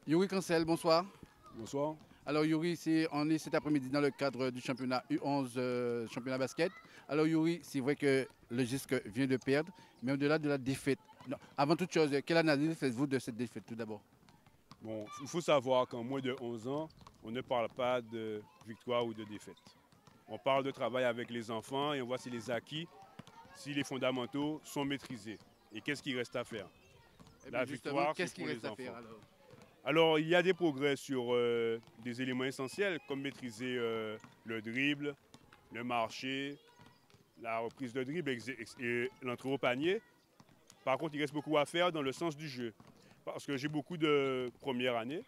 Yuri Cancel, bonsoir. Bonsoir. Alors Yuri, on est cet après-midi dans le cadre du championnat U11, championnat basket. Alors Yuri, c'est vrai que le GISC vient de perdre, mais au-delà de la défaite, non, avant toute chose, quelle analyse faites-vous de cette défaite tout d'abord? Bon, il faut savoir qu'en moins de 11 ans, on ne parle pas de victoire ou de défaite. On parle de travail avec les enfants et on voit si les acquis, si les fondamentaux sont maîtrisés. Et qu'est-ce qu'il reste à faire? Eh bien La justement, victoire, c'est qu'est-ce qu'il pour reste les à faire enfants. alors? Alors, il y a des progrès sur des éléments essentiels, comme maîtriser le dribble, le marché, la reprise de dribble et l'entrée au panier. Par contre, il reste beaucoup à faire dans le sens du jeu. Parce que j'ai beaucoup de premières années.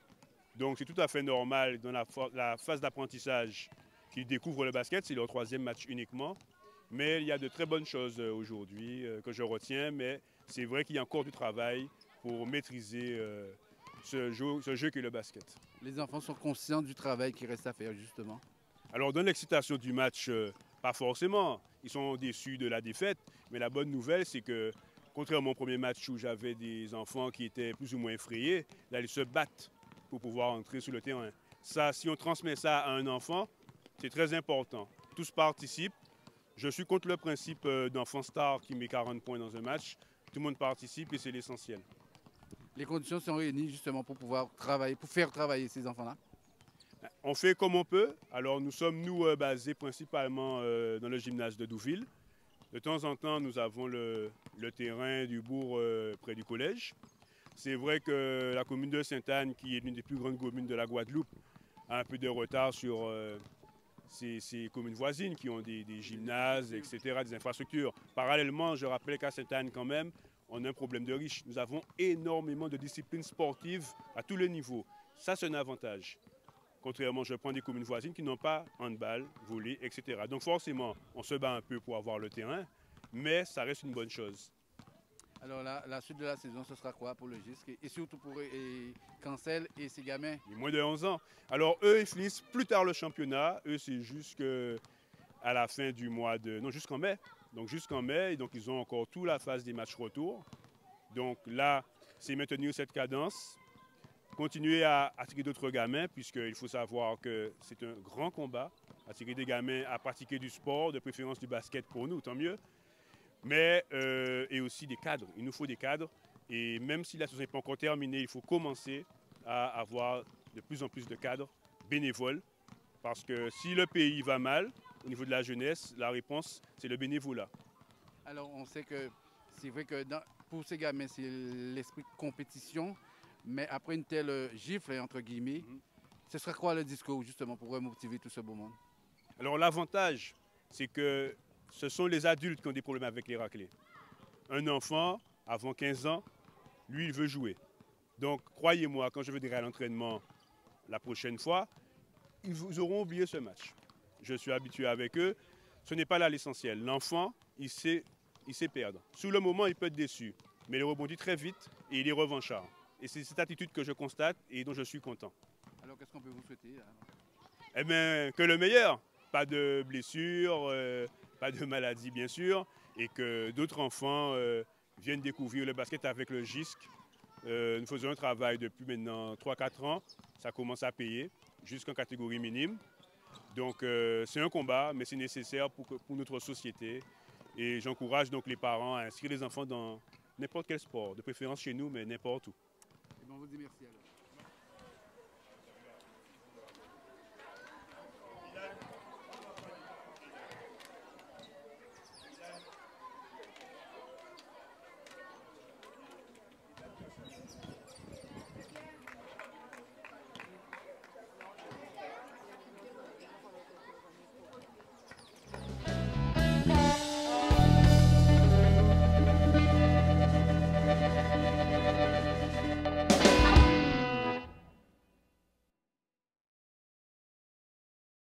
Donc, c'est tout à fait normal dans la phase d'apprentissage qu'ils découvrent le basket. C'est leur troisième match uniquement. Mais il y a de très bonnes choses aujourd'hui que je retiens. Mais c'est vrai qu'il y a encore du travail pour maîtriser ce jeu qu'est le basket. Les enfants sont conscients du travail qui reste à faire justement. Alors, dans l'excitation du match, pas forcément. Ils sont déçus de la défaite. Mais la bonne nouvelle, c'est que, contrairement au premier match où j'avais des enfants qui étaient plus ou moins effrayés, là, ils se battent pour pouvoir entrer sur le terrain. Ça, si on transmet ça à un enfant, c'est très important. Tous participent. Je suis contre le principe d'enfant star qui met 40 points dans un match. Tout le monde participe et c'est l'essentiel. Les conditions sont réunies justement pour pouvoir travailler, pour faire travailler ces enfants-là. On fait comme on peut. Alors nous sommes, basés principalement dans le gymnase de Douville. De temps en temps, nous avons le terrain du bourg près du collège. C'est vrai que la commune de Sainte-Anne, qui est l'une des plus grandes communes de la Guadeloupe, a un peu de retard sur ces communes voisines qui ont des gymnases, etc., des infrastructures. Parallèlement, je rappelle qu'à Sainte-Anne, quand même, on a un problème de riches. Nous avons énormément de disciplines sportives à tous les niveaux. Ça, c'est un avantage. Contrairement, je prends des communes voisines qui n'ont pas handball, volley, etc. Donc forcément, on se bat un peu pour avoir le terrain, mais ça reste une bonne chose. Alors la suite de la saison, ce sera quoi pour le GISC et surtout pour Cancel et ses gamins? Il y a moins de 11 ans. Alors eux, ils finissent plus tard le championnat. Eux, c'est jusqu'à la fin du mois de... Non, jusqu'en mai. Donc jusqu'en mai, et donc ils ont encore toute la phase des matchs retour. Donc là, c'est maintenir cette cadence, continuer à attirer d'autres gamins, puisqu'il faut savoir que c'est un grand combat, attirer des gamins à pratiquer du sport, de préférence du basket pour nous, tant mieux. Mais, et aussi des cadres. Il nous faut des cadres. Et même si la saison n'est pas encore terminée, il faut commencer à avoir de plus en plus de cadres bénévoles. Parce que si le pays va mal, au niveau de la jeunesse, la réponse, c'est le bénévolat. Alors on sait que c'est vrai que pour ces gamins, c'est l'esprit de compétition, mais après une telle gifle, entre guillemets, ce sera quoi le discours justement pour remotiver tout ce beau monde? Alors l'avantage, c'est que ce sont les adultes qui ont des problèmes avec les raclés. Un enfant, avant 15 ans, lui, il veut jouer. Donc, croyez-moi, quand je veux dire à l'entraînement la prochaine fois, ils auront oublié ce match. Je suis habitué avec eux. Ce n'est pas là l'essentiel. L'enfant, il sait perdre. Sous le moment, il peut être déçu, mais il rebondit très vite et il est revanchard. Et c'est cette attitude que je constate et dont je suis content. Alors qu'est-ce qu'on peut vous souhaiter là? Eh bien, que le meilleur. Pas de blessures, pas de maladies, bien sûr, et que d'autres enfants viennent découvrir le basket avec le GISC. Nous faisons un travail depuis maintenant 3-4 ans. Ça commence à payer jusqu'en catégorie minime. Donc c'est un combat, mais c'est nécessaire pour notre société. Et j'encourage donc les parents à inscrire les enfants dans n'importe quel sport, de préférence chez nous, mais n'importe où. Et bien, on vous dit merci alors.